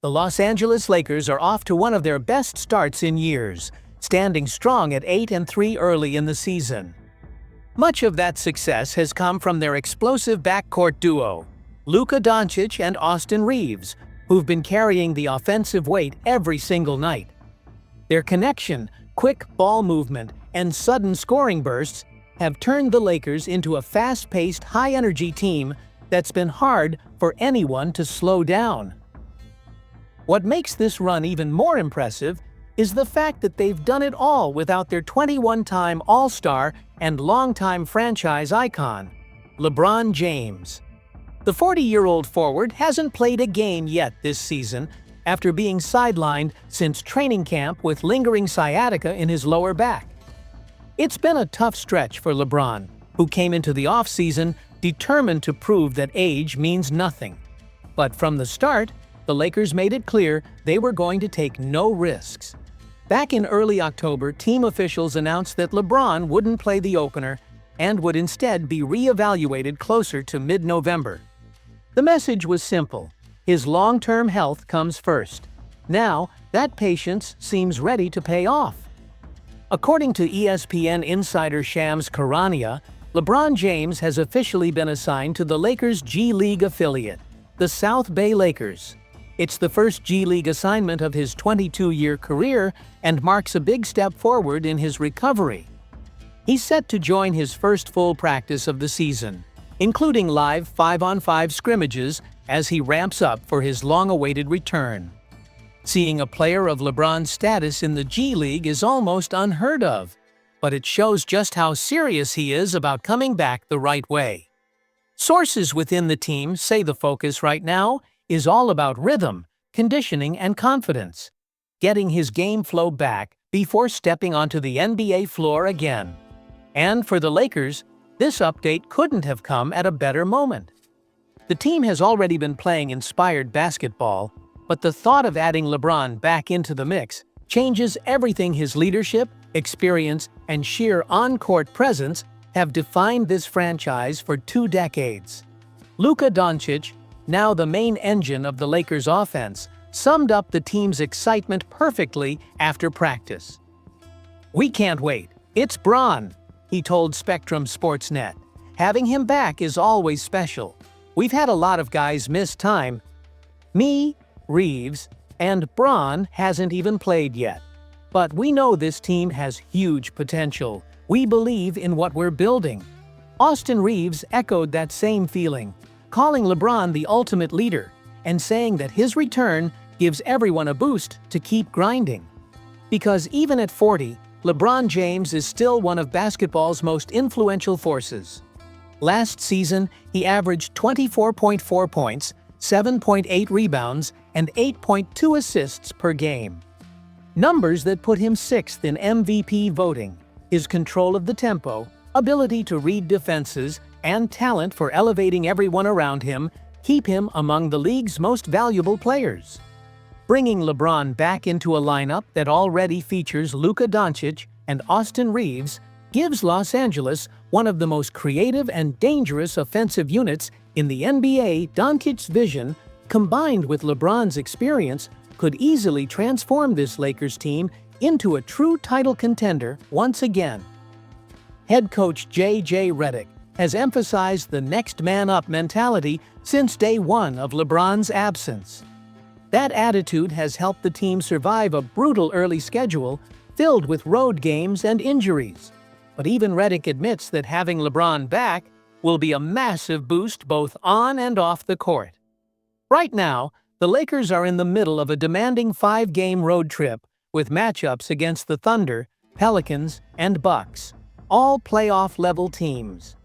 The Los Angeles Lakers are off to one of their best starts in years, standing strong at 8-3 early in the season. Much of that success has come from their explosive backcourt duo, Luka Doncic and Austin Reeves, who've been carrying the offensive weight every single night. Their connection, quick ball movement, and sudden scoring bursts have turned the Lakers into a fast-paced, high-energy team that's been hard for anyone to slow down. What makes this run even more impressive is the fact that they've done it all without their 21-time All-Star and longtime franchise icon, LeBron James. The 40-year-old forward hasn't played a game yet this season after being sidelined since training camp with lingering sciatica in his lower back. It's been a tough stretch for LeBron, who came into the offseason determined to prove that age means nothing. But from the start, the Lakers made it clear they were going to take no risks. Back in early October, team officials announced that LeBron wouldn't play the opener and would instead be re-evaluated closer to mid-November. The message was simple: his long-term health comes first. Now, that patience seems ready to pay off. According to ESPN insider Shams Charania, LeBron James has officially been assigned to the Lakers' G League affiliate, the South Bay Lakers. It's the first G League assignment of his 22-year career and marks a big step forward in his recovery. He's set to join his first full practice of the season, including live 5-on-5 scrimmages as he ramps up for his long-awaited return. Seeing a player of LeBron's status in the G League is almost unheard of, but it shows just how serious he is about coming back the right way. Sources within the team say the focus right now is all about rhythm, conditioning, and confidence, getting his game flow back before stepping onto the NBA floor again. And for the Lakers, this update couldn't have come at a better moment. The team has already been playing inspired basketball, but the thought of adding LeBron back into the mix changes everything. His leadership, experience, and sheer on-court presence have defined this franchise for 2 decades. Luka Doncic, now the main engine of the Lakers' offense, summed up the team's excitement perfectly after practice. "We can't wait. It's Bron," he told Spectrum Sportsnet. "Having him back is always special. We've had a lot of guys miss time. Me, Reeves, and Bron hasn't even played yet. But we know this team has huge potential. We believe in what we're building." Austin Reeves echoed that same feeling, calling LeBron the ultimate leader and saying that his return gives everyone a boost to keep grinding. Because even at 40, LeBron James is still one of basketball's most influential forces. Last season, he averaged 24.4 points, 7.8 rebounds, and 8.2 assists per game. Numbers that put him 6th in MVP voting. His control of the tempo, ability to read defenses, and talent for elevating everyone around him keep him among the league's most valuable players. Bringing LeBron back into a lineup that already features Luka Doncic and Austin Reeves gives Los Angeles one of the most creative and dangerous offensive units in the NBA. Doncic's vision, combined with LeBron's experience, could easily transform this Lakers team into a true title contender once again. Head coach J.J. Redick has emphasized the next man up mentality since day one of LeBron's absence. That attitude has helped the team survive a brutal early schedule filled with road games and injuries. But even Redick admits that having LeBron back will be a massive boost both on and off the court. Right now, the Lakers are in the middle of a demanding 5-game road trip with matchups against the Thunder, Pelicans, and Bucks, all playoff-level teams.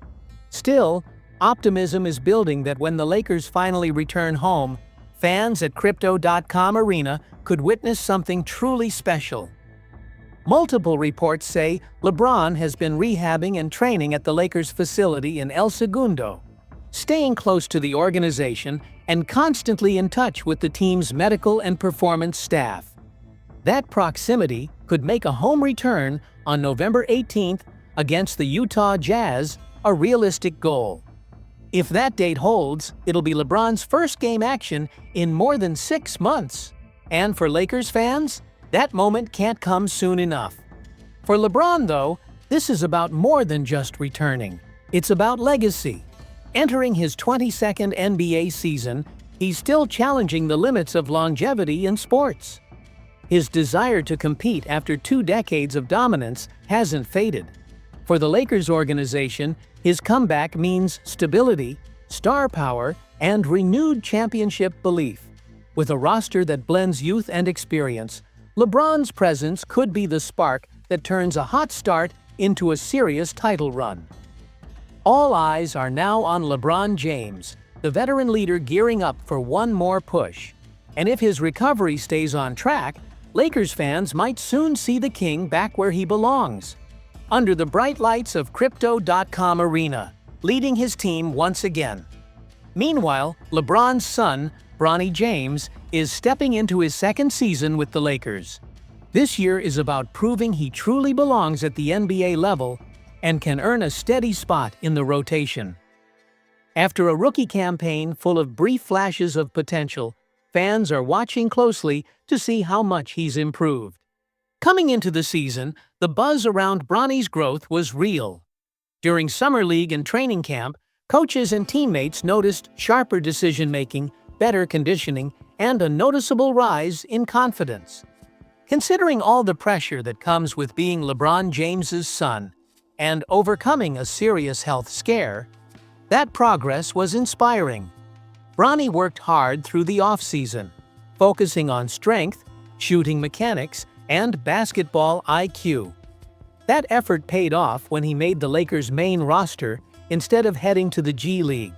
Still, optimism is building that when the Lakers finally return home, fans at Crypto.com Arena could witness something truly special. Multiple reports say LeBron has been rehabbing and training at the Lakers facility in El Segundo, staying close to the organization and constantly in touch with the team's medical and performance staff. That proximity could make a home return on November 18th against the Utah Jazz a realistic goal. If that date holds, it'll be LeBron's first game action in more than 6 months. And for Lakers fans, that moment can't come soon enough. For LeBron, though, this is about more than just returning. It's about legacy. Entering his 22nd NBA season, he's still challenging the limits of longevity in sports. His desire to compete after 2 decades of dominance hasn't faded. For the Lakers organization, his comeback means stability, star power, and renewed championship belief. With a roster that blends youth and experience, LeBron's presence could be the spark that turns a hot start into a serious title run. All eyes are now on LeBron James, the veteran leader gearing up for one more push. And if his recovery stays on track, Lakers fans might soon see the King back where he belongs, under the bright lights of Crypto.com Arena, leading his team once again. Meanwhile, LeBron's son, Bronny James, is stepping into his 2nd season with the Lakers. This year is about proving he truly belongs at the NBA level and can earn a steady spot in the rotation. After a rookie campaign full of brief flashes of potential, fans are watching closely to see how much he's improved. Coming into the season, the buzz around Bronny's growth was real. During summer league and training camp, coaches and teammates noticed sharper decision-making, better conditioning, and a noticeable rise in confidence. Considering all the pressure that comes with being LeBron James's son and overcoming a serious health scare, that progress was inspiring. Bronny worked hard through the offseason, focusing on strength, shooting mechanics, and basketball IQ. That effort paid off when he made the Lakers' main roster instead of heading to the G League.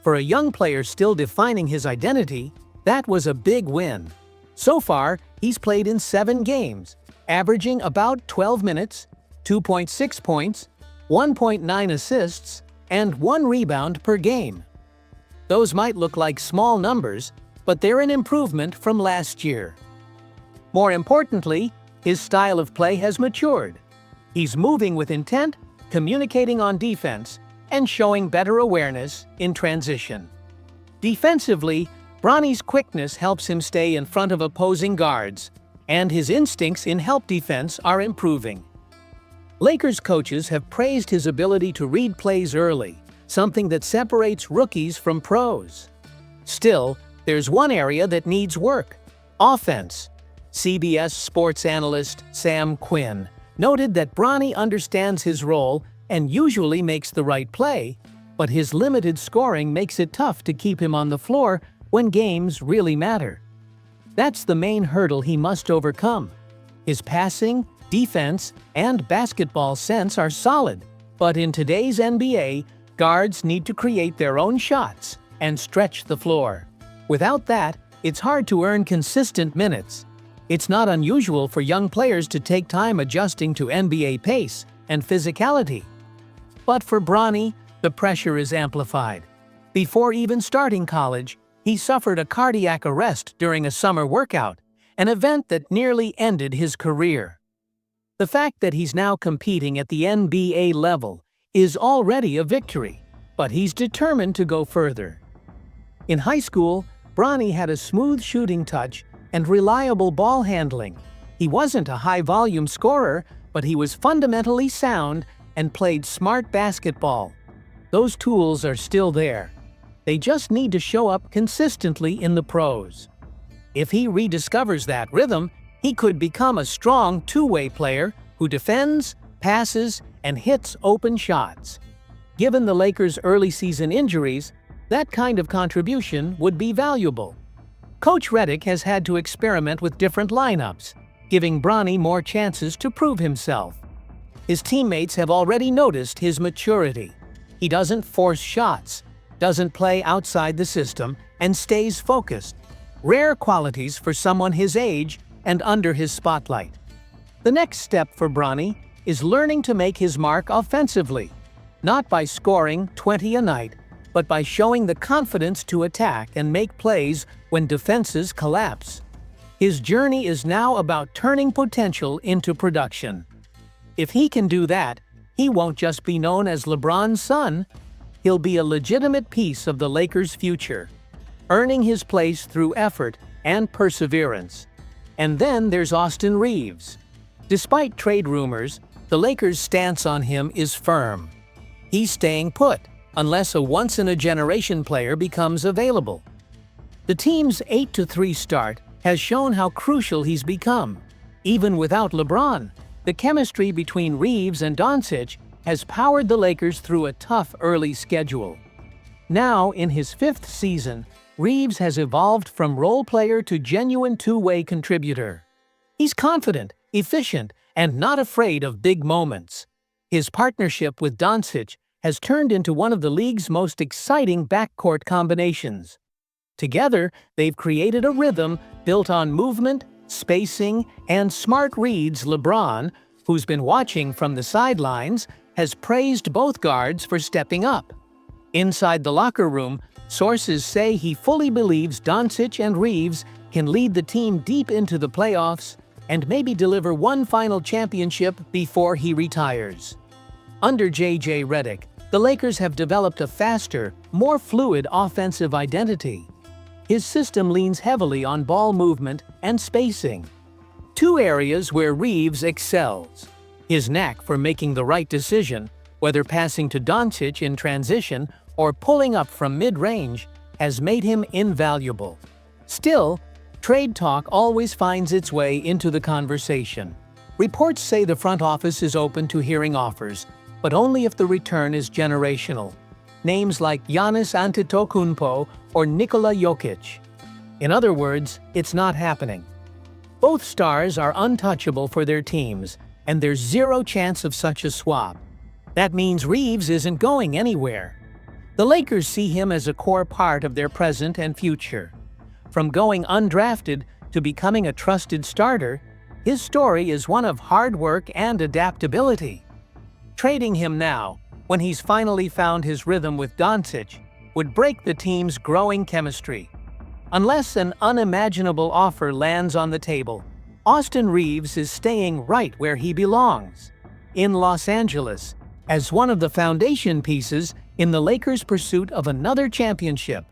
For a young player still defining his identity, that was a big win. So far, he's played in 7 games, averaging about 12 minutes, 2.6 points, 1.9 assists, and 1 rebound per game. Those might look like small numbers, but they're an improvement from last year. More importantly, his style of play has matured. He's moving with intent, communicating on defense, and showing better awareness in transition. Defensively, Bronny's quickness helps him stay in front of opposing guards, and his instincts in help defense are improving. Lakers coaches have praised his ability to read plays early, something that separates rookies from pros. Still, there's one area that needs work: offense. CBS sports analyst Sam Quinn noted that Bronny understands his role and usually makes the right play, but his limited scoring makes it tough to keep him on the floor when games really matter. That's the main hurdle he must overcome. His passing, defense, and basketball sense are solid, but in today's NBA, guards need to create their own shots and stretch the floor. Without that, it's hard to earn consistent minutes. It's not unusual for young players to take time adjusting to NBA pace and physicality. But for Bronny, the pressure is amplified. Before even starting college, he suffered a cardiac arrest during a summer workout, an event that nearly ended his career. The fact that he's now competing at the NBA level is already a victory, but he's determined to go further. In high school, Bronny had a smooth shooting touch and reliable ball handling. He wasn't a high-volume scorer, but he was fundamentally sound and played smart basketball. Those tools are still there. They just need to show up consistently in the pros. If he rediscovers that rhythm, he could become a strong two-way player who defends, passes, and hits open shots. Given the Lakers' early season injuries, that kind of contribution would be valuable. Coach Redick has had to experiment with different lineups, giving Bronny more chances to prove himself. His teammates have already noticed his maturity. He doesn't force shots, doesn't play outside the system, and stays focused. Rare qualities for someone his age and under his spotlight. The next step for Bronny is learning to make his mark offensively, not by scoring 20 a night, but by showing the confidence to attack and make plays when defenses collapse. His journey is now about turning potential into production. If he can do that, he won't just be known as LeBron's son, he'll be a legitimate piece of the Lakers' future, earning his place through effort and perseverance. And then there's Austin Reeves. Despite trade rumors, the Lakers' stance on him is firm. He's staying put, unless a once-in-a-generation player becomes available. The team's 8-3 start has shown how crucial he's become. Even without LeBron, the chemistry between Reeves and Doncic has powered the Lakers through a tough early schedule. Now, in his 5th season, Reeves has evolved from role player to genuine two-way contributor. He's confident, efficient, and not afraid of big moments. His partnership with Doncic has turned into one of the league's most exciting backcourt combinations. Together, they've created a rhythm built on movement, spacing, and smart reads. LeBron, who's been watching from the sidelines, has praised both guards for stepping up. Inside the locker room, sources say he fully believes Doncic and Reeves can lead the team deep into the playoffs and maybe deliver one final championship before he retires. Under J.J. Redick, the Lakers have developed a faster, more fluid offensive identity. His system leans heavily on ball movement and spacing, two areas where Reeves excels. His knack for making the right decision, whether passing to Doncic in transition or pulling up from mid-range, has made him invaluable. Still, trade talk always finds its way into the conversation. Reports say the front office is open to hearing offers, but only if the return is generational. Names like Giannis Antetokounmpo or Nikola Jokic. In other words, it's not happening. Both stars are untouchable for their teams, and there's zero chance of such a swap. That means Reeves isn't going anywhere. The Lakers see him as a core part of their present and future. From going undrafted to becoming a trusted starter, his story is one of hard work and adaptability. Trading him now, when he's finally found his rhythm with Doncic, would break the team's growing chemistry. Unless an unimaginable offer lands on the table, Austin Reeves is staying right where he belongs, in Los Angeles, as one of the foundation pieces in the Lakers' pursuit of another championship.